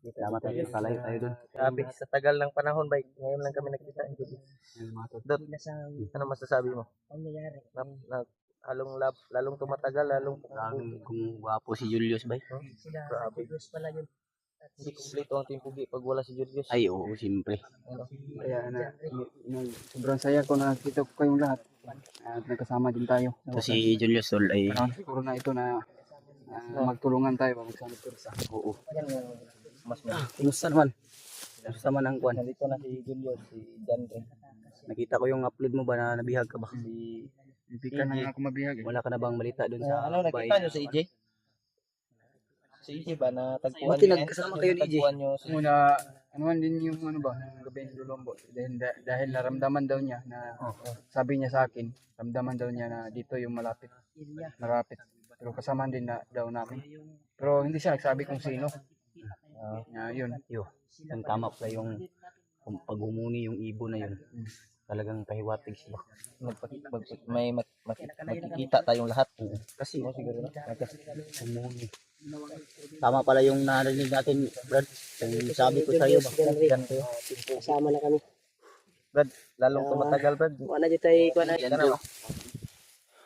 Salamat tayo. Kalayo tayo dun. Grabe, sa tagal ng panahon, bay. Ngayon lang kami nakita. Dot, ano masasabi mo? Lalong tumatagal, lalong Grabe kung wapo si Julius bay. grabe. Hindi kumpleto ang Team Pugi pag wala si Julius. Ay oo, siyempre. Kaya sobrang saya ko na nakita ko kayong lahat. At nagkasama din tayo. So si Julius Sol ay Siguro na ito na magtulungan tayo magsama sa. oo. Mas Kumusta naman? Kumusta man ang kwan? nandito na si Julius, si Jan rin. Nakita ko yung upload mo ba na nabihag ka ba? Hindi ka na ako mabihag. Wala ka na bang balita dun sa Ano, nakita nyo si EJ? Si EJ ba na tagpuan Buti nagkasama kayo ni EJ. Tagpuan nyo si Muna, ano man din yung ano ba, gabi ng Lulombo. Dahil naramdaman daw niya na, sabi niya sa akin, ramdaman daw niya na dito yung malapit. Pero kasama din na daw namin. Pero hindi siya nagsabi kung sino. Yun. Ang tama pala yung paghumuni yung ibon na yun. Talagang kahiwatig sila. makikita tayong lahat. Kasi humuni. Tama pala yung narinig natin, Brad. Yung sabi ko sa iyo ba? Kasama na kami. Brad, lalong tumatagal, Brad. Wala dito tayo kuan ay.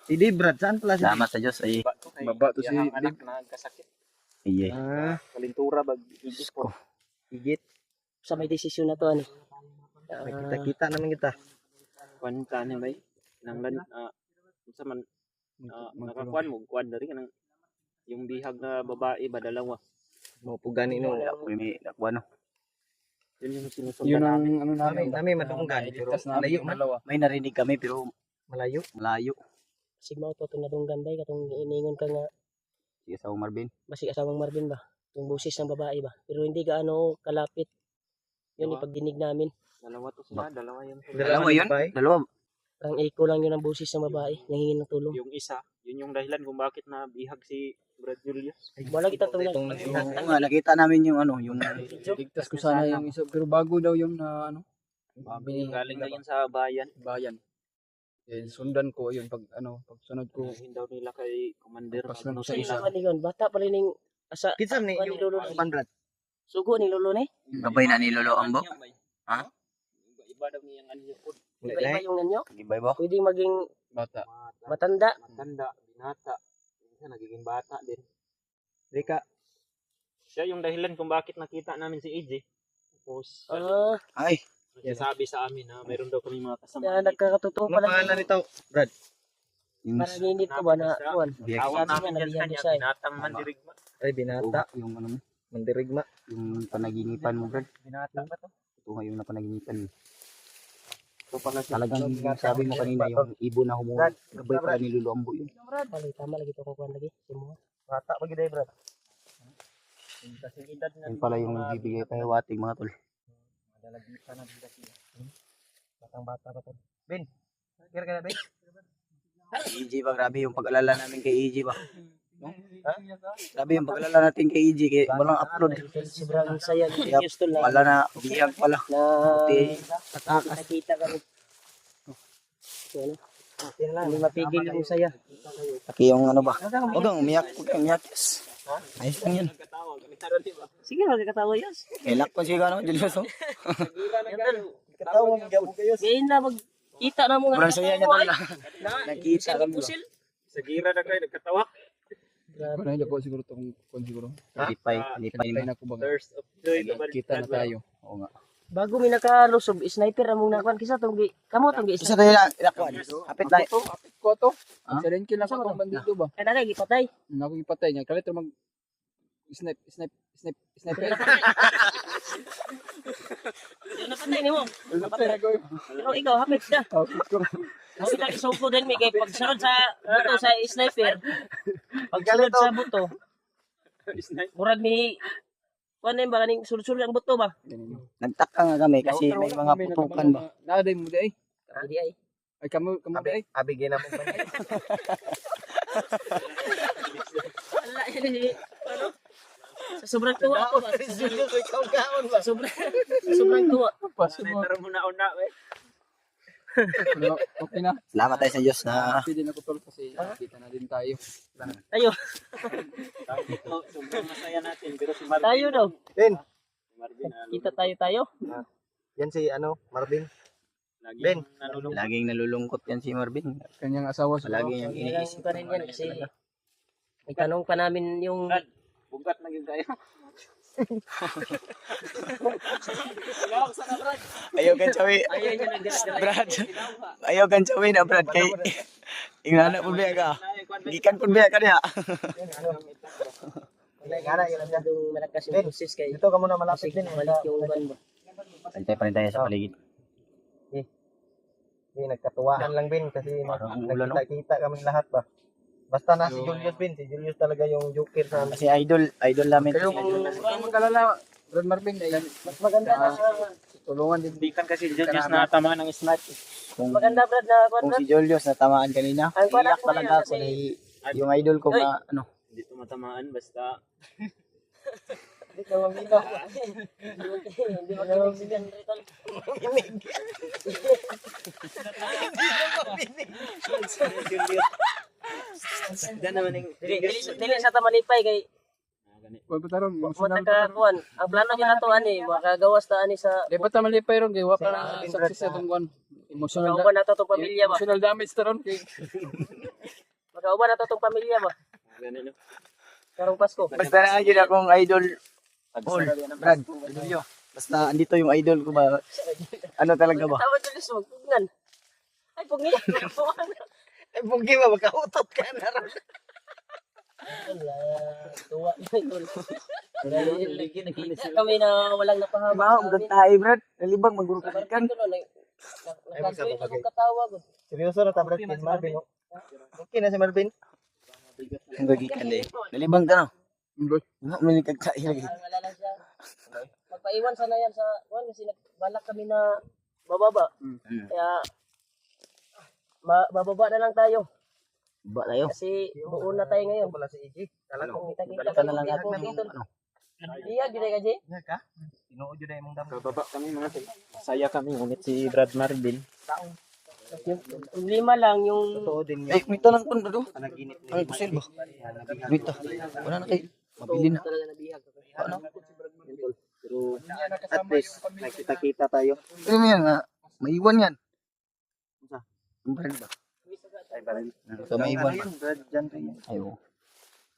Si Dave, Brad, saan pala si Salamat sa Diyos ay Baba to si anak nagkasakit. iye. Kalintura, bag igit ko. Igit. Sa may desisyon na to ani. Nakita-kita naman kita. Kuan ka ni bay nang unsa man nakakuan mo kuan dari kanang yung bihag na babae ba dalawa Mo pugani no. May nakuha no. yun yung sinusundan Yun ang namin. ano namin. Nami matunggan pero Ligtas namin malayo yung man. dalawa. May narinig kami pero Malayo. malayo. Sigma to tunadong ganday katong iningon ka nga Sige sa Marvin. basig asawang Marvin ba. Yung boses ng babae ba. Pero hindi gaano kalapit. Yun ipagdinig namin. Dalawa to sila dalawa yung Dalawa yun? babae. Dalawa. Ang echo lang yun ang boses ng babae. Nangingin ng tulong. yung isa yun yung dahilan kung bakit na bihag si Brad Julius. Wala kita tulong. Oo nga, nakita namin yung ano, yung Ligtas ko sana yung isa. Pero bago daw yung na ano, Galing na yun sa bayan. bayan. Sundan ko yun pag pagsunod ko. Hindi daw nila kay commander Pas lang ano sa sa isa. isa. Ano yun? Bata pala ning asa. Kinsa ni Ano ni Lolo? yung Brad? Sugo ni Lolo ni. gabay na ni Lolo Ambo. Ha? Iba daw niyang ano yun. Iba yung nanyo. Gibay ba? Pwedeng maging Bata. matanda. Matanda, binata. Isa nagiging bata din. Rika. Siya yung dahilan kung bakit nakita namin si AJ. Tapos Ay, sabi sa amin na mayroon daw kami mga kasama. Kaya nagkakatotoo Ano pala. pangalan nito, Brad? yung Para ninit ko ba na kuan. Tawag Sabi namin niya, yan sa nabigyan kanya, siya eh. binatang mandirigma. Ay, binata. yung ano mo, Mandirigma. yung panaginipan mo, Brad. Binata ba to? Ito nga yung napanaginipan mo. Ito pala si Talagang sabi mo kanina yung ibon na humuli. Gabay pala ni Lolo Ambo yun. Bali, tama lagi to ko kuan lagi. Simo. bata pa gid Brad. Kasi edad na Yung pala yung bibigay pahiwatig mga tol. Madalagitan na bida sila. Batang bata pa to. Ben, kira ka na Ben? EJ ba, grabe yung pag-alala namin kay EJ ba? Grabe yung pag-alala natin kay EJ kay walang upload. Sobrang saya ni Yep. Houston na Wala na, bihag pala. na Buti. nakita kami. So, ano? Hindi mapigil yung saya. Taki yung ano ba? Huwag kang umiyak, huwag kang umiyak. Yes. Ayos lang yan. nagkatawa, ganito di ba? Sige, magkakatawa yun. Kailak pa siya ano, Julius. Oh. Katawa mo gabo kayo. Ngayon na magkita na mo nga. Sobrang saya niya tol na. Nakita kami ba? Sa gira na kayo nagkatawa. Ano hindi po siguro to kung siguro. Lipay Patay mo. na ko ba? Thirst of joy. Kita na tayo. Oo nga. Bago mi nakalusob, sniper among nakuan kisa tong kamo tong Isa tayo na, inakuan. Kapit tayo. Apit ko to. Ah? Sa rin kila ko tong bandido ba? Kada lagi patay. Ako ipatay niya. Kalit mag sniper. Yung napatay nimo. Napatay ko. Pero ikaw hapit ka. Kasi lagi suko din mi kay pagsunod sa buto sa sniper. Pagsunod sa buto. Murag mi kuan ba kaning sulsul ang buto ba? Nagtaka nga kami kasi may mga putukan ba. Naaday mo di ay. Hindi ay. Ay kamu di ay. Abigay na mo ba? Wala yan ano? Sa sobrang tuwa ko ba? Ikaw gaon ba? Sa sobrang tuwa. Paso mo. Tara mo na una. Pero okay na. Salamat tayo sa Diyos na Happy din ako tol kasi kita na din tayo. Tayo. Ito, sobrang masaya natin. Pero si Marvin, Tayo daw. Ben, Marvin, Kita tayo. yan si Marvin. lagi Ben. nalulungkot. laging nalulungkot yan si Marvin. Kanyang asawa sa Lagi niyang Iniisip iniisip. pa rin yan kasi may tanong pa namin yung Bugat na yun tayo. Ayaw kan sawi. ayaw niya nagdala. Brad. Ayaw kan sawi na Brad kay ingana pud biya ka. Gikan pud biya ka diha. Ngana yun lang. Yung malakas yung boses kay Dito ka muna malapit din. balik yung uban mo. Antay pa rin tayo sa paligid. Hindi, nagkatuwaan lang Ben kasi Parang ulan, no? nagkita-kita kami lahat ba. Basta na si Julius Ben, si Julius talaga yung joker sa amin. Kasi idol namin. Kayo kung mag-alala, Brad Marvin, ay Mas maganda na tulungan din. Hindi kan kasi Julius na tama ng snipe. Kung, maganda Brad na kung si Julius natamaan kanina, Ang iyak parang talaga ako kasi- dahil yung idol ko na ano. Hindi tumatamaan basta Hindi ka mamino. Hindi mo kinigsigan rito. Ganda naman yung Dili sa tamalipay kay Huwag pataron, emotional. matakakuan. Ang plano gyud nato ani makagawas ta ani sa Di ba tamalipay ron, kaya wapa na success sa itong kuwan. Emotional, makauban nato tong pamilya ba. emotional damage ta ron. Kay Makauban nato tong pamilya ba. ganun. Karong Pasko. Basta na yun akong idol. Paul, Brad, idol. Basta andito yung idol ko ba? Ano talaga ba? Tawad jud sa pugnan. Ay pugni. Ay, bunggi ba, magkautot ka na rin. Wala. Tuwa na idol. Lagi nakita kami na walang napahama. Ba, ang tayo, Brad. Nalibang maguro ka kan. Nakasuyo sa katawa gud. Seryoso na tablet si Marvin. Oh. Okay na si Marvin. Ang gagikan eh. Nalibang ka na. Uloy. Nga, may nagkagsain lagi. Wala lang siya. Magpaiwan sana yan sa kuan kasi nagbalak kami na bababa. Kaya bababa na lang tayo Ba tayo. kasi buo na tayo ngayon. Wala si EJ. Kala ko. Kung kita-kita Balikan na lang natin kung yung dito. ano. Iya gid kasi. Nga ka? Tinuod yun na yung dam. Bababa kami mga tol. Saya kami ngunit si Brad Marvin. Yung lima lang yung Totoo din yun. Eh, may tanong po, Brad. Panaginip ni Ang kusel ba? Dito. Wala na kayo. Mabili na. talaga nabihag. Ano? Pero at least nakita-kita tayo. Ano mo yan nga? Maiwan yan. Yung Brad ba? Ay baril. So, maiwan ba? Brad, dyan rin. Ayo.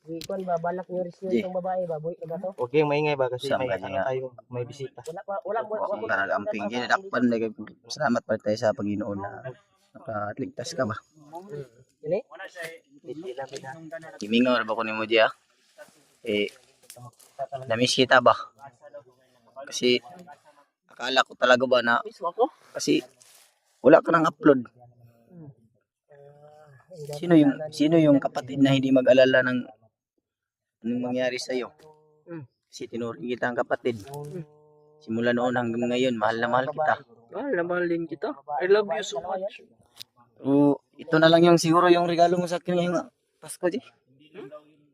Di kuan ba balak niyo rin Di. yung babae ba boy ba to? Okay, maingay ba kasi Saan may ka ano niya? tayo, may bisita. Wala Kung talaga ang pinggin, dakpan na kayo. Salamat pa tayo sa Panginoon na nakaligtas ka ba? Dili? Kimingaw na ba ko ni mo diya? Eh, namiss kita ba? Kasi, akala ko talaga ba na, Mismo ako. kasi, wala ka nang upload. Sino yung kapatid na hindi mag-alala ng anong mangyari sa iyo? Kasi tinuring kita ang kapatid. Simula noon hanggang ngayon, mahal na mahal kita. Mahal na mahal din kita. I love you so much. O, ito na lang yung siguro yung regalo mo sa akin ngayong Pasko, Di.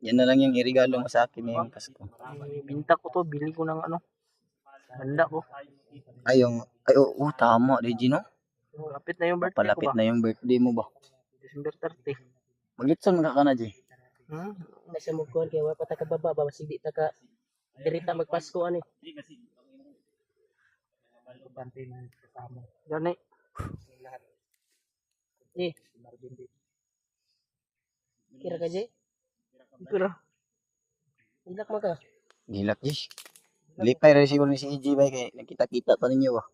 Yan na lang yung irigalo mo sa akin ngayong Pasko. Binta ko to, bili ko ng ano. Handa ko. Ay, oo, tama, Regino. Lapit na yung birthday ko Palapit ba? na yung birthday mo ba? December 30. Maglitson ka na, Di. Nasa mo kuan kay wa pa ta ka baba ba sige ta ka dirita magpasko ani. Gani. Eh. Kira ka je? Kira. Ilak mo ka. Gilak, Di. Lipay rin siguro ni si EJ ba kaya nakita-kita pa ninyo ba?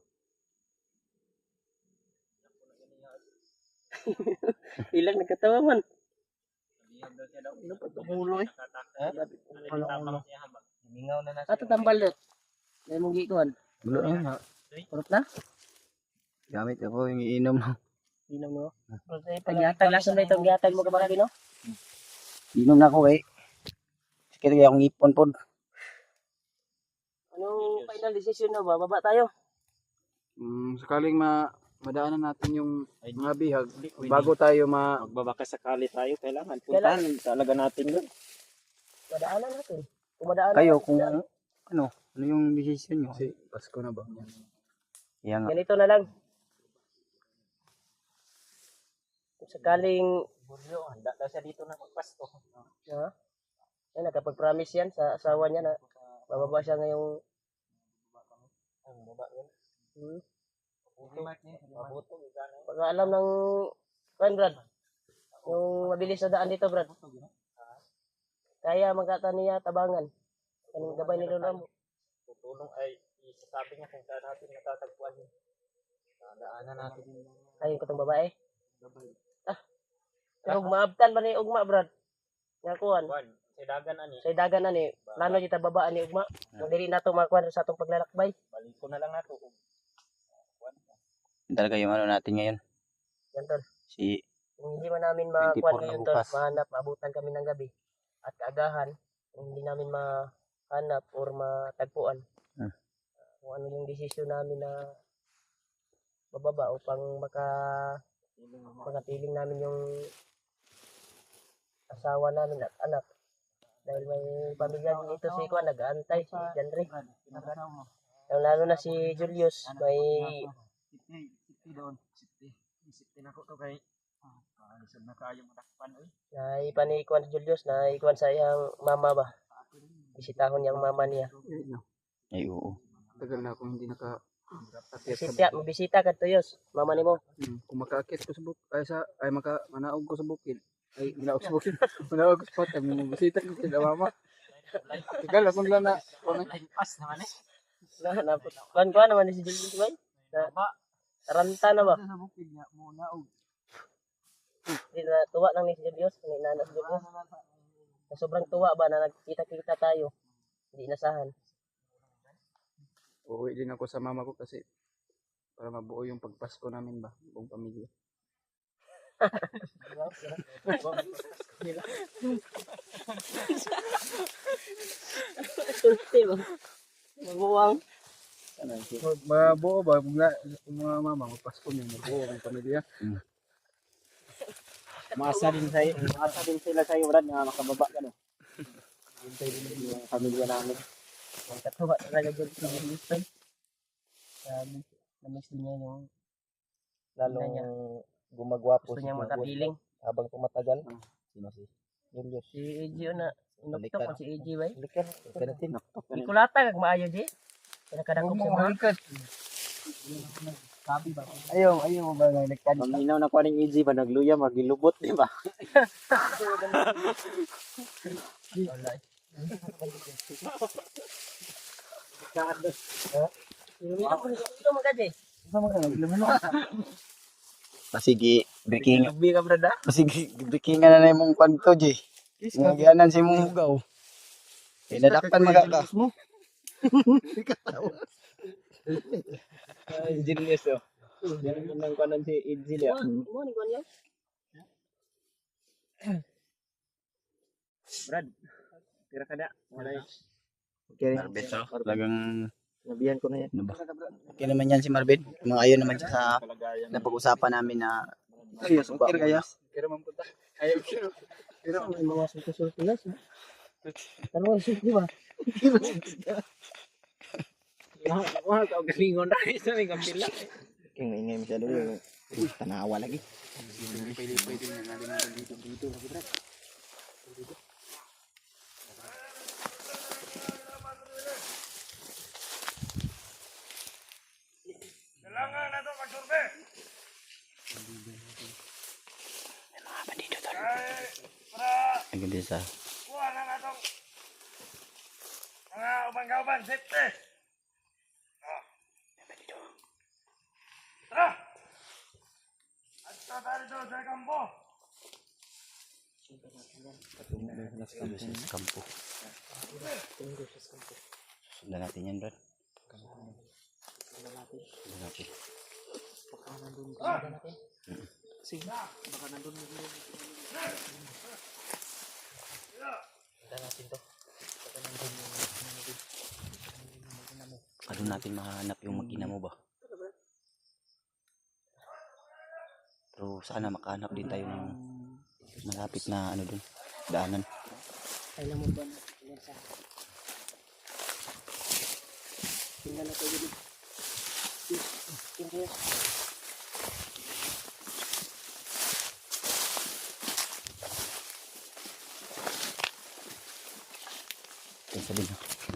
Ilang nagkatawa man. Ano pa tumulo eh? Ulo. Mingaw na nasa. Ato tambal dot. May mong gikuan. Gulo na yun, ha? Purot na? Gamit ako yung iinom mo. Inom mo. Pagyatag lason na itong gyatag mo ka mga Bino. Inom na ako, eh. Sige, kaya akong ipon po. Anong final decision na ba? Baba tayo. Sakaling madaanan natin yung mga bihag bago tayo Magbabaka sakali tayo, kailangan puntahan talaga natin yun. Madaanan natin. Kung madaanan Kayo, natin kung dyan. ano yung decision nyo? kasi Pasko na ba? Kaya nga. Ganito na lang. sakaling Julio, handa daw siya dito na magpasko. ay nakapag-promise yan sa asawa niya na bababa siya ngayong pag alam ng Brad, yung mabilis na daan dito, Brad. Kaya magkata niya tabangan. Kanang gabay ni Lola mo. Tutulong ay isasabi niya kung saan natin natatagpuan yun. Daanan natin. Ayun ko tong babae. Pero maabtan ba ni ugma, Brad? Nga kuhan. Juan, sa dagan ani. Sa dagan na ni, plano dito babaan ni ugma. Kung dili na ito makuha sa atong paglalakbay. Balik ko na lang nato. Yun talaga yung ano natin ngayon. Yan, tol. Si Kung hindi man namin 24 makuha na ngayon, tol, bukas. mahanap, maabutan kami ng gabi. At kaagahan, kung hindi namin mahanap or matagpuan. Kung ano yung desisyon namin na bababa upang makapiling namin yung asawa namin at anak. Dahil may pamilya din ito si Kuan, nag-aantay si Janre. Lalo na si Julius, may naipanikuan si Julius, naikuan sa iyang mama ba? Bisitahon niyang mama niya. ay oo. Tagal na akong hindi naka-akyat sa Bisita, mabisita ka tuyos, mama ni mo. Kung maka-akyat ko sa bukid, ay manaog ko sa bukid. Ay, manaog sa bukid. Manaog ko sa spot, ay mabisita ko sila mama. Tagal akong lang na. Kuan naman ni si Julius ba? Taranta na ba? Sa bukid niya, manaog. Hindi na tuwa lang ni si Julius, ni Nana si Julius. Na sobrang tuwa ba na nagkita-kita tayo. Hindi nasahan. Uuwi din ako sa mama ko kasi para mabuo yung pagpasko namin ba, buong pamilya. Sulti ba? Mabuwang. Mabuo ba, kung mga mama, magpasko niya, mabuo ang pamilya. Maasa din sila sa iyo, Brad, na makababa ka no. Hintay din yung pamilya namin. Katuwa talaga dyan si Julius pa. Namiss din niya yung Lalong niya. gumagwapo Gusto niya Julius makapiling. habang tumatagal. Sino si Julius? Si AJ na. Inuktok ko si AJ ba? Likan, kanatin. Ikulata kag maayo di. Pinakadangkop sa mga. Ayaw ba nga nagkan? Paminaw na ko ning EG ba nagluya magilubot di ba? Ito mo gadi. Pasigi breaking. Lubi ka brada? Pasigi breaking na na imong kwanto J. Ngagianan si imong hugaw. Inadakpan magaka. Ay, Julius oh. Yan ang kanan si Edsel ya. Mo ni kon yo. Brad. Tira ka da. Walay. Okay. Marvin, so, talagang Nabihan ko na yan. ano ba? Okay naman yan si Marvin. Mga ayon naman siya sa napag-usapan namin na Ayos, okay na kaya? Kira man punta. Ayaw kira. Pero may mga sulti-sulti na. Tanong sulti ba? Wah, ka galingon na isa may kapila. Ingay masyado yung tanawa lagi. Pwede na natin natin dito. ang ganda sa Mga ubang-ubang, safety! Tara! At tayo doon sa kampo! sa kampo. Sundan natin yan, Brad. Sundan natin. Ano natin mahanap yung mag-ina mo ba? Pero sana makahanap din tayo ng malapit na ano dun, daanan. Kailan mo ba na yan sa tingnan natin dito. Tingnan. Sabi na.